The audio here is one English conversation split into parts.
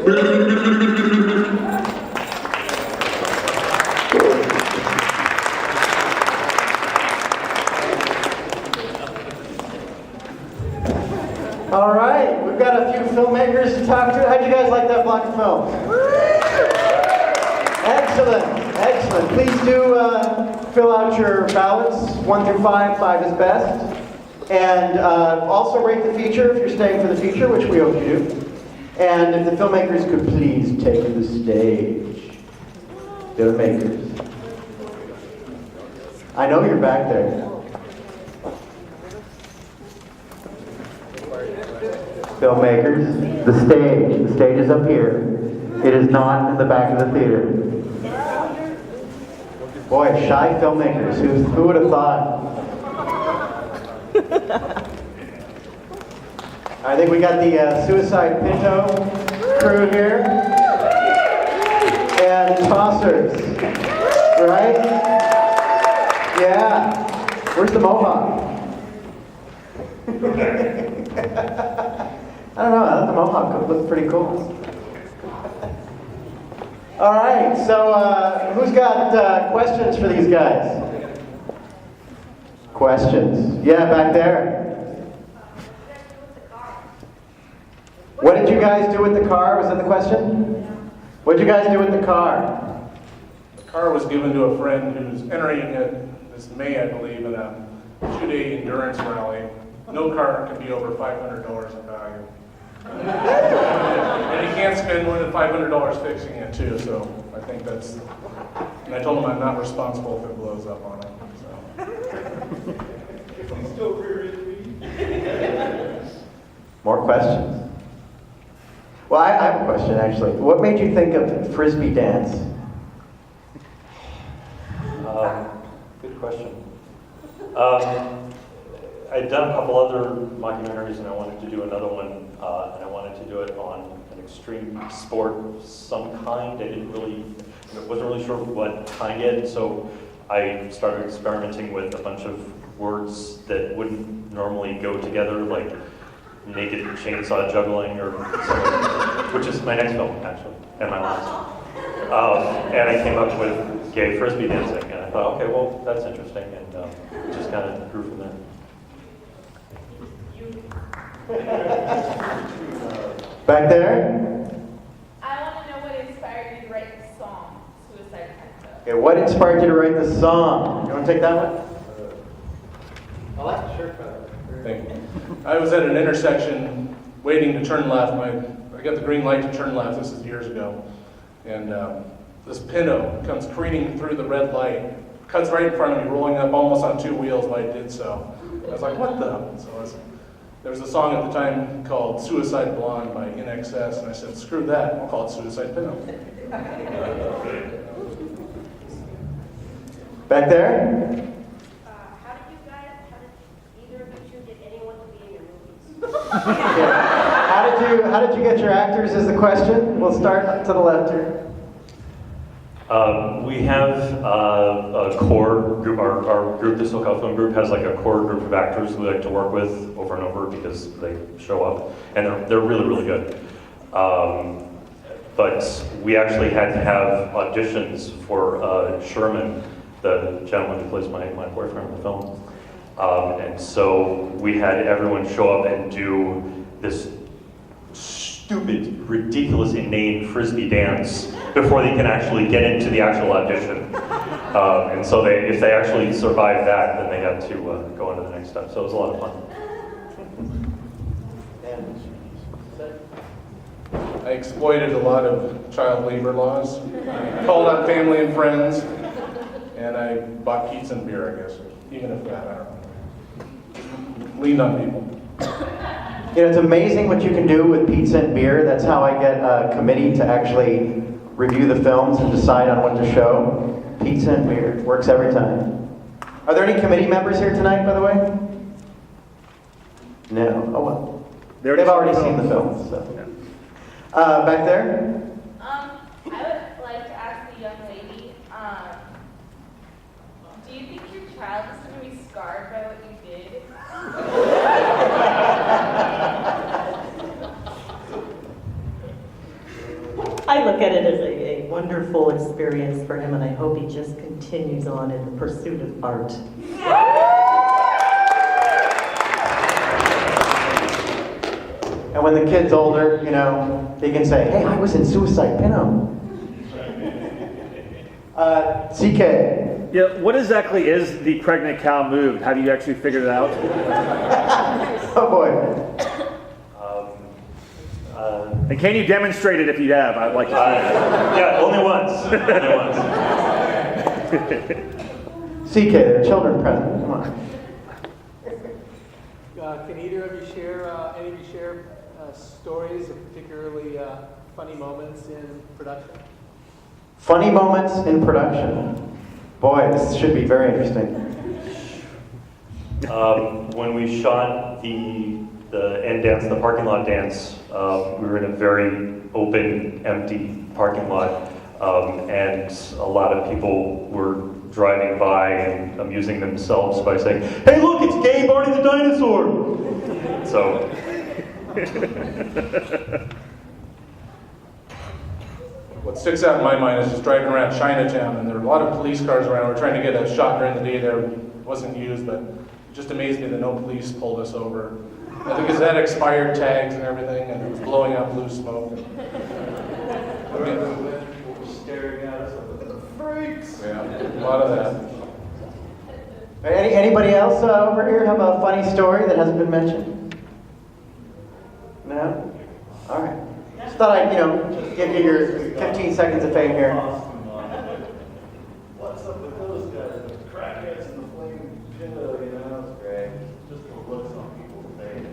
All right, we've got a few filmmakers to talk to. How'd you guys like that block of film? Excellent, excellent. Please do fill out your ballots, 1 through 5, 5 is best. And also rate the feature if you're staying for the feature, which we hope you do. And if the filmmakers could please take the stage. Filmmakers. I know you're back there. Filmmakers, the stage is up here. It is not in the back of the theater. Boy, shy filmmakers, who would have thought? I think we got the Suicide Pinto crew here. And tossers, right? Yeah. Where's the mohawk? I don't know, I thought the mohawk looked pretty cool. All right, so who's got questions for these guys? Questions? Yeah, back there. What did you guys do with the car? Was that the question? What did you guys do with the car? The car was given to a friend who's entering it this May, I believe, in a 2-day endurance rally. No car can be over $500 in value. And he can't spend more than $500 fixing it too, so I think that's, and I told him I'm not responsible if it blows up on him, so. More questions? Well, I have a question actually. What made you think of Frisbee dance? Good question. I'd done a couple other documentaries and I wanted to do another one, and I wanted to do it on an extreme sport of some kind. Wasn't really sure what kind yet, so I started experimenting with a bunch of words that wouldn't normally go together, like naked chainsaw juggling or something, which is my next film, actually, and my last. And I came up with gay Frisbee dancing, and I thought, okay, well, that's interesting, and just kind of grew from there. Back there? I want to know what inspired you to write the song, Suicide Pinto. Okay, what inspired you to write the song? You want to take that one? I like the shirt better. Thank you. I was at an intersection waiting to turn left. I got the green light to turn left, this is years ago. And this Pinto comes careening through the red light, cuts right in front of me, rolling up almost on 2 wheels while I did so. I was like, what the? So there was a song at the time called Suicide Blonde by INXS, and I said, screw that, I'll call it Suicide Pinto. Back there? How did either of you two get anyone to be in your movies? Yeah. How did you get your actors is the question. We'll start to the left here. We have a core group, our group, the SoCal Film Group, has like a core group of actors we like to work with over and over because they show up, and they're really, really good. But we actually had to have auditions for Sherman, the gentleman who plays my boyfriend in the film. And so we had everyone show up and do this stupid, ridiculous, inane Frisbee dance before they can actually get into the actual audition. And so if they actually survived that, then they had to go on to the next step. So it was a lot of fun. I exploited a lot of child labor laws, called on family and friends, and I bought pizza and beer, I guess, even if that, I don't know. Leaned on people. You know, it's amazing what you can do with pizza and beer. That's how I get a committee to actually review the films and decide on what to show. Pizza and beer. Works every time. Are there any committee members here tonight, by the way? No. Oh, well. They've already seen the films. So. Back there? I would like to ask the young lady, do you think your child is going to be scarred by what you did? I look at it as a wonderful experience for him, and I hope he just continues on in the pursuit of art. And when the kid's older, you know, he can say, hey, I was in Suicide Pinto. CK. Yeah, what exactly is the pregnant cow move? Have you actually figured it out? Oh boy. And can you demonstrate it if you have? I'd like to see it. Yeah, only once. Only once. CK, there are children present. Come on. Can either of you share, any of you share stories of particularly funny moments in production? Funny moments in production. Boy, this should be very interesting. When we shot the end dance, the parking lot dance, we were in a very open, empty parking lot, and a lot of people were driving by and amusing themselves by saying, "Hey, look, it's gay Barney the dinosaur!" So. What sticks out in my mind is just driving around Chinatown, and there were a lot of police cars around. We're trying to get a shot during the day there. It wasn't used, but it just amazed me that no police pulled us over. I think it had expired tags and everything, and it was blowing out blue smoke. People were staring at us like, the freaks! Yeah, a lot of that. Anybody else over here have a funny story that hasn't been mentioned? No? All right. Just thought I'd, give you your 15 seconds of fame here. What's up with those guys? The crackheads and the flaming Pinto, it's great. Just the looks on people's face.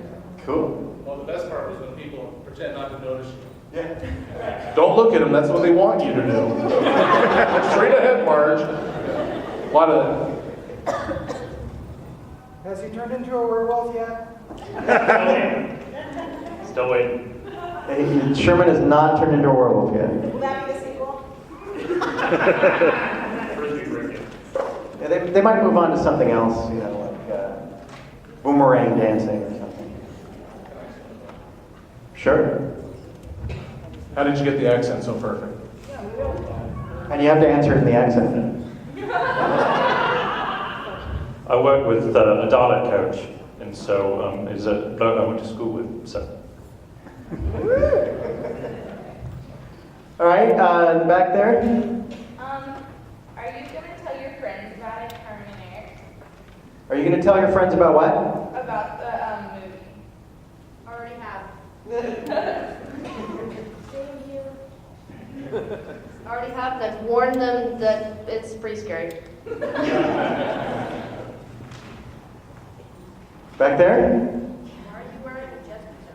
Cool. Well, the best part was when people pretend not to notice you. Yeah. Don't look at them, that's what they want you to do. Straight ahead, Marge. A lot of that. Has he turned into a werewolf yet? Still waiting. Sherman has not turned into a werewolf yet. Will that be the sequel? Yeah, they might move on to something else, like boomerang dancing or something. Sure. How did you get the accent so perfect? And you have to answer in the accent. I work with a dialect coach, and so is a bloke I went to school with. So. All right, in the back there. Are you gonna tell your friends about it, Carmen and Eric? Are you going to tell your friends about what? About the movie? Already have. Already have, and I've warned them that it's pretty scary. Back there? Why are you wearing a jester?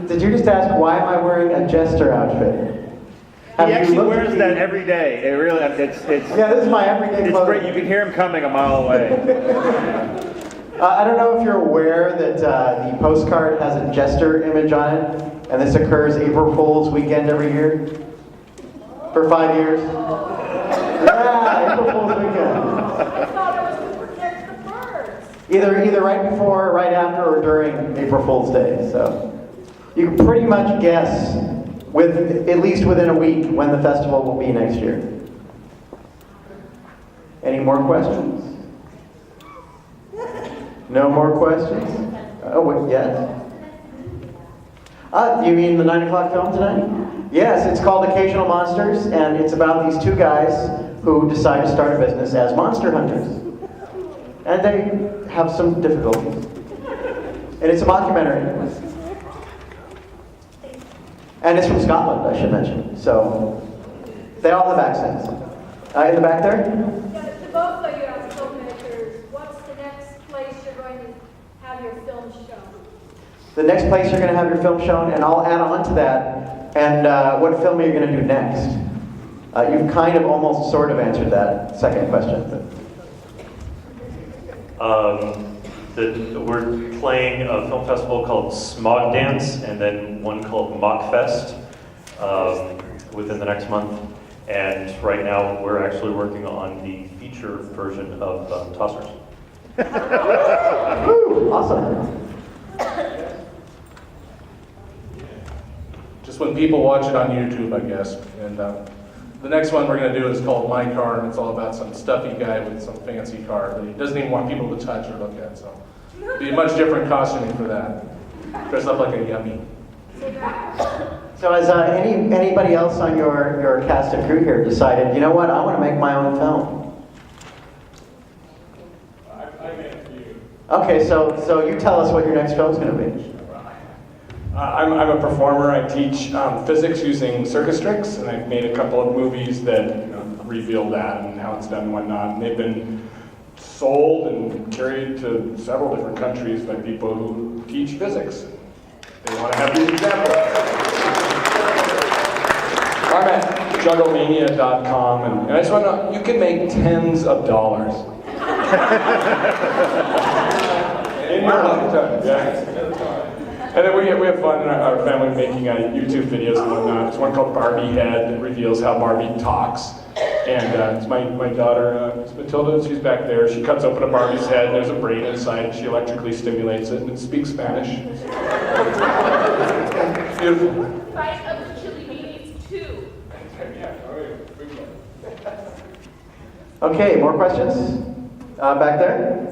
Did you just ask, why am I wearing a jester outfit? He Have you actually looked wears at that the- every day. It really, it's Yeah, this is my everyday it's clothing. great. You can hear him coming a mile away. I don't know if you're aware that the postcard has a jester image on it, and this occurs April Fool's weekend every year for 5 years. Yeah, April Fool's weekend. I thought it was to protect the birds. Either right before, right after, or during April Fool's Day. So you can pretty much guess, at least within a week, when the festival will be next year. Any more questions? No more questions? Oh, wait, yes? You mean the 9 o'clock film tonight? Yes, it's called Occasional Monsters, and it's about these two guys who decide to start a business as monster hunters. And they have some difficulties. And it's a mockumentary. And it's from Scotland, I should mention. So, they all have accents. In the back there? Yeah, to both of you as filmmakers, what's the next place you're going to have your film shown? The next place you're going to have your film shown, and I'll add on to that, and what film are you going to do next? You've kind of almost sort of answered that second question. We're playing a film festival called Smog Dance, and then one called Mock Fest within the next month. And right now, we're actually working on the feature version of Tossers. Woo, awesome. It's when people watch it on YouTube, I guess. And the next one we're going to do is called My Car, and it's all about some stuffy guy with some fancy car that he doesn't even want people to touch or look at. So it'll be a much different costuming for that. Dress up like a yummy. So has anybody else on your cast and crew here decided, you know what, I want to make my own film? I made a few. Okay, so you tell us what your next film's going to be. I'm a performer. I teach physics using circus tricks, and I've made a couple of movies that reveal that and how it's done and whatnot. And they've been sold and carried to several different countries by people who teach physics. They want to have these examples. I'm at jugglemania.com, and I just want to know, you can make tens of dollars. In your lifetime, yeah. And then we have fun in our family making YouTube videos and whatnot. There's one called Barbie Head that reveals how Barbie talks. And it's my daughter, it's Matilda, she's back there. She cuts open a Barbie's head, and there's a brain inside, and she electrically stimulates it, and it speaks Spanish. It's beautiful. Fight of the Chili Beanies 2. Okay, more questions? Back there?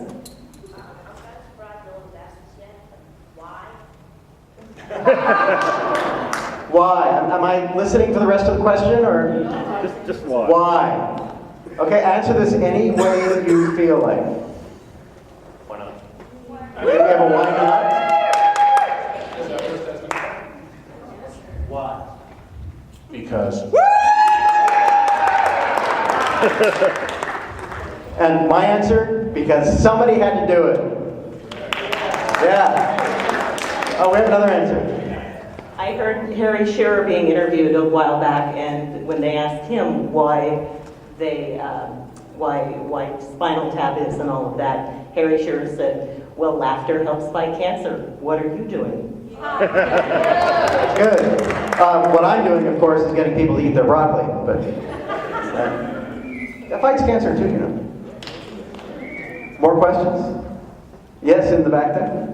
Why? Am I listening to the rest of the question, or? Just why? Why? Okay, answer this any way that you feel like. Why not? Okay, we have a why not? Why? Because. And my answer, because somebody had to do it. Yeah. Oh, we have another answer. I heard Harry Shearer being interviewed a while back, and when they asked him why Spinal Tap is and all of that, Harry Shearer said, "Well, laughter helps fight cancer. What are you doing?" Good. What I'm doing, of course, is getting people to eat their broccoli, but it fights cancer too, you know. More questions? Yes, in the back there.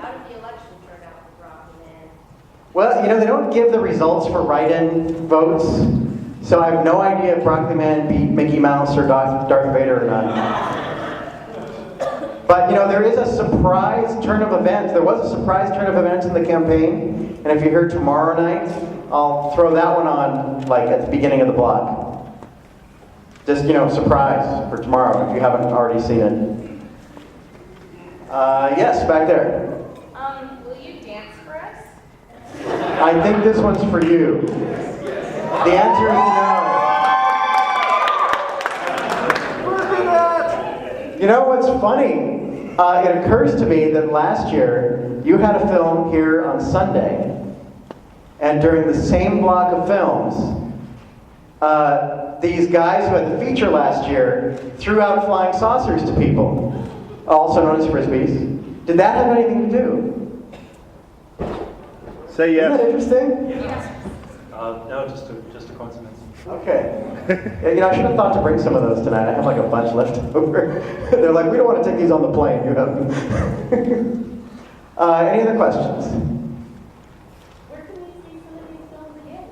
How did the election turn out for Rocky Man? Well, you know, they don't give the results for write-in votes, so I have no idea if Broccoli Man beat Mickey Mouse or Darth Vader or not. But, you know, there is a surprise turn of events. There was a surprise turn of events in the campaign, and if you're here tomorrow night, I'll throw that one on, like, at the beginning of the block. Just, you know, surprise for tomorrow if you haven't already seen it. Yes, back there. Will you dance for us? I think this one's for you. The answer is no. You know what's funny? It occurs to me that last year you had a film here on Sunday, and during the same block of films, these guys who had the feature last year threw out flying saucers to people, also known as frisbees. Did that have anything to do? Say yes. Isn't that interesting? No, just a coincidence. Okay. Yeah, you know, I should have thought to bring some of those tonight. I have like a bunch left over. They're like, we don't want to take these on the plane. You have them. Any other questions? Where can we see some of these films again?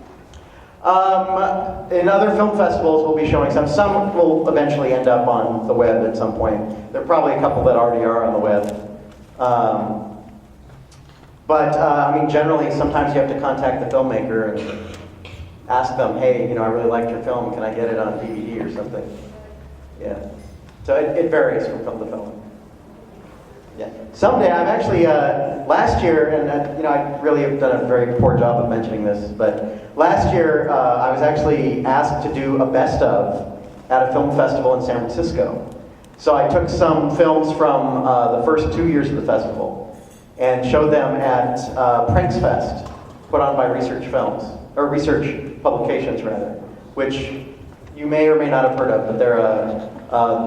In other film festivals, we'll be showing some. Some will eventually end up on the web at some point. There are probably a couple that already are on the web. I mean, generally, sometimes you have to contact the filmmaker and ask them, hey, you know, I really liked your film. Can I get it on DVD or something? Yeah. So it varies from film to film. Yeah. Someday, I'm actually, last year, and you know, I really have done a very poor job of mentioning this, but last year I was actually asked to do a best of at a film festival in San Francisco. So I took some films from the first 2 years of the festival and showed them at Pranks Fest, put on by Research Publications rather, which you may or may not have heard of, but they're a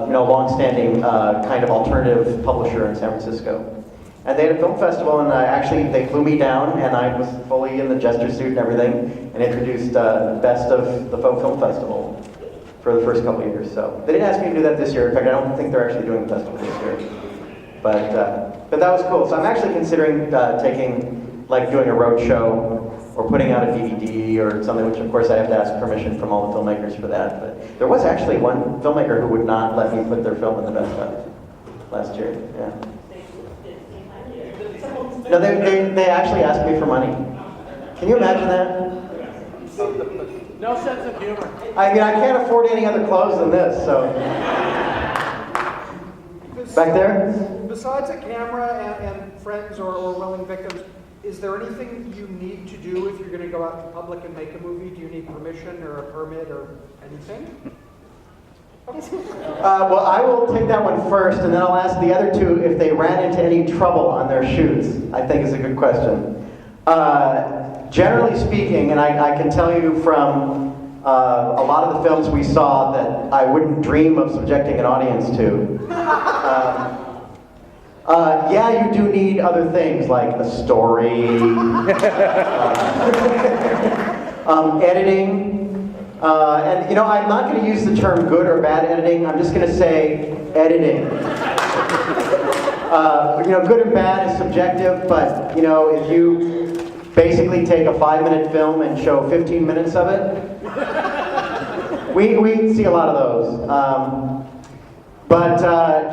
you know, long-standing kind of alternative publisher in San Francisco. And they had a film festival, and they flew me down, and I was fully in the jester suit and everything, and introduced the best of the Faux Film Festival for the first couple of years. So they didn't ask me to do that this year. In fact, I don't think they're actually doing the festival this year. But that was cool. So I'm actually considering doing a road show or putting out a DVD or something, which of course I have to ask permission from all the filmmakers for that. But there was actually one filmmaker who would not let me put their film in the best of last year. Yeah. No, they actually asked me for money. Can you imagine that? No sense of humor. I mean, I can't afford any other clothes than this, so. Back there? Besides a camera and friends or willing victims, is there anything you need to do if you're going to go out in public and make a movie? Do you need permission or a permit or anything? Well, I will take that one first, and then I'll ask the other two if they ran into any trouble on their shoots. I think is a good question. Generally speaking, and I can tell you from a lot of the films we saw that I wouldn't dream of subjecting an audience to. Yeah, you do need other things like a story, editing, and I'm not going to use the term good or bad editing. I'm just going to say editing. Good and bad is subjective, but if you basically take a 5-minute film and show 15 minutes of it, we see a lot of those. But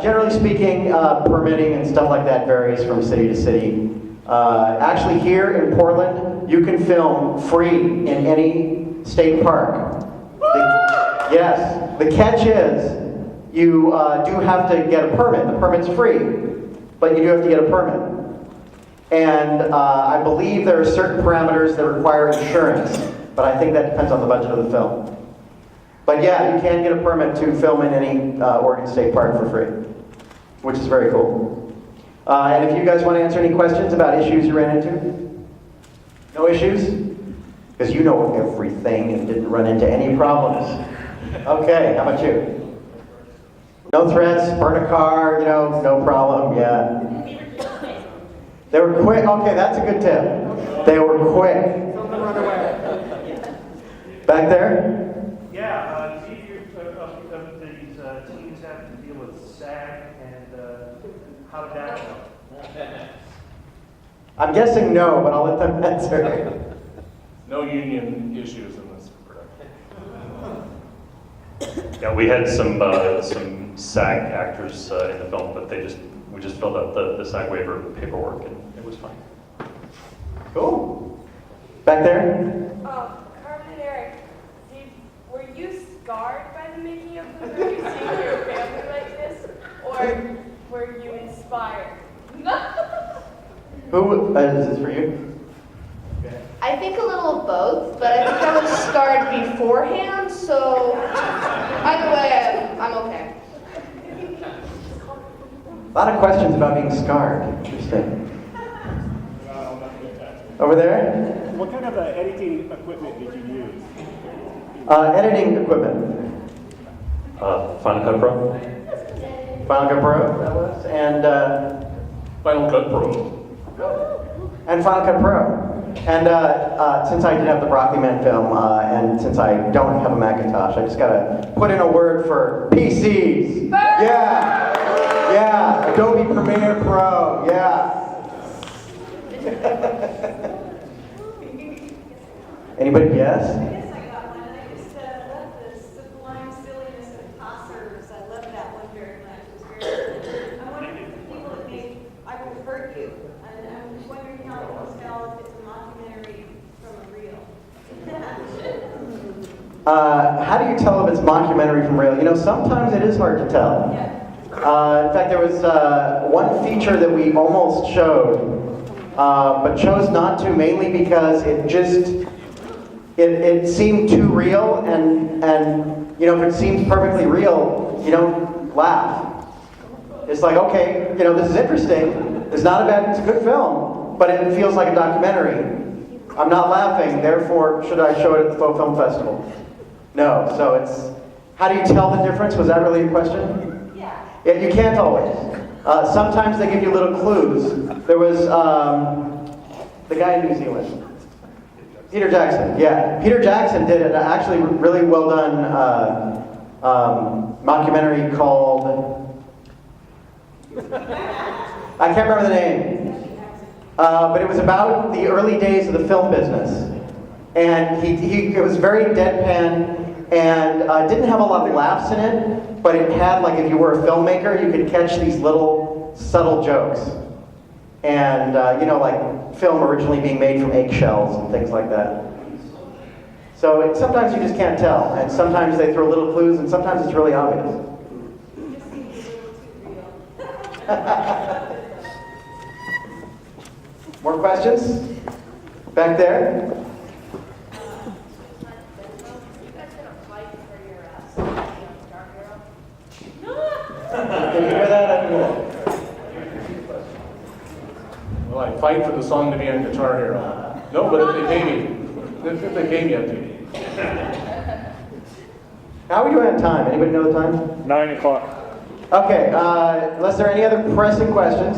generally speaking, permitting and stuff like that varies from city to city. Actually, here in Portland, you can film free in any state park. Yes. The catch is you do have to get a permit. The permit's free, but you do have to get a permit. And I believe there are certain parameters that require insurance, but I think that depends on the budget of the film. But yeah, you can get a permit to film in any Oregon State Park for free, which is very cool. And if you guys want to answer any questions about issues you ran into? No issues? Because you know everything and didn't run into any problems. Okay, how about you? No threats, burn a car, no problem, yeah. They were quick. Okay, that's a good tip. They were quick. Don't run away. Back there? Yeah, do you of these teams have to deal with SAG and how did that go? I'm guessing no, but I'll let them answer. No union issues in this production. Yeah, we had some SAG actors in the film, but we just filled out the SAG waiver paperwork and it was fine. Cool. Back there? Carmen and Eric, were you scarred by the making of the movie, seeing your family like this, or were you inspired? Who is this for you? I think a little of both, but I think I was scarred beforehand, so either way, I'm okay. A lot of questions about being scarred. Interesting. Over there? What kind of editing equipment did you use? Editing equipment. Final Cut Pro? Final Cut Pro, that was, and Final Cut Pro. Final Cut Pro. And since I did have the Broccoli Man film, and since I don't have a Macintosh, I just gotta put in a word for PCs. Yeah, Adobe Premiere Pro. Yeah. Anybody guess? I guess I got one. I just love the sublime silliness of tossers. I love that one very much. It was very good. I wonder if the people that made I Will Hurt You. And I'm just wondering how you can tell if it's a mockumentary from a real. How do you tell if it's mockumentary from real? Sometimes it is hard to tell. Yeah. In fact, there was one feature that we almost showed, but chose not to, mainly because it seemed too real, and if it seems perfectly real, you don't laugh. It's like, okay, this is interesting. It's a good film, but it feels like a documentary. I'm not laughing, therefore, should I show it at the Faux Film Festival? No, so it's, how do you tell the difference? Was that really your question? Yeah, you can't always. Sometimes they give you little clues. There was the guy in New Zealand. Peter Jackson, yeah. Peter Jackson did an actually really well done mockumentary called I can't remember the name. But it was about the early days of the film business. And it was very deadpan and didn't have a lot of laughs in it, but it had, like, if you were a filmmaker, you could catch these little subtle jokes. And, like film originally being made from eggshells and things like that. So sometimes you just can't tell, and sometimes they throw little clues, and sometimes it's really obvious. More questions? Back there? Did you hear that? I didn't hear that. Well, I fight for the song to be on Guitar Hero. No, but if they pay me. If they pay me, I'd do it. How are we doing on time? Anybody know the time? 9 o'clock. Okay, unless there are any other pressing questions.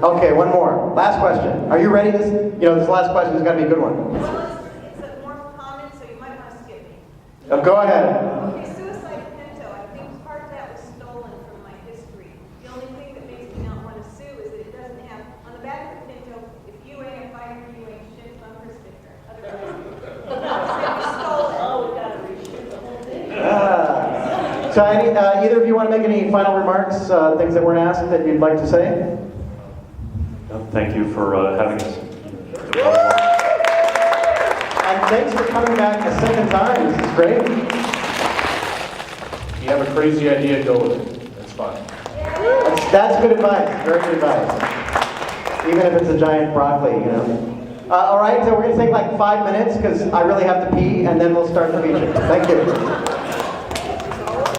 Okay, one more. Last question. Are you ready? This last question has got to be a good one. Well, it's a more common, so you might want to skip me. Go ahead. Okay, suicide Pinto. I think part of that was stolen from my history. The only thing that makes me not want to sue is that it doesn't have, on the back of the Pinto, if you ain't a fighter, you ain't shit, bumper sticker. Otherwise, it's stolen. Oh, we got to reshoot the whole thing. So either of you want to make any final remarks, things that weren't asked that you'd like to say? Thank you for having us. And thanks for coming back a second time. This is great. If you have a crazy idea, go with it. It's fun. That's good advice. Very good advice. Even if it's a giant broccoli, all right, so we're going to take like 5 minutes because I really have to pee, and then we'll start the feature. Thank you.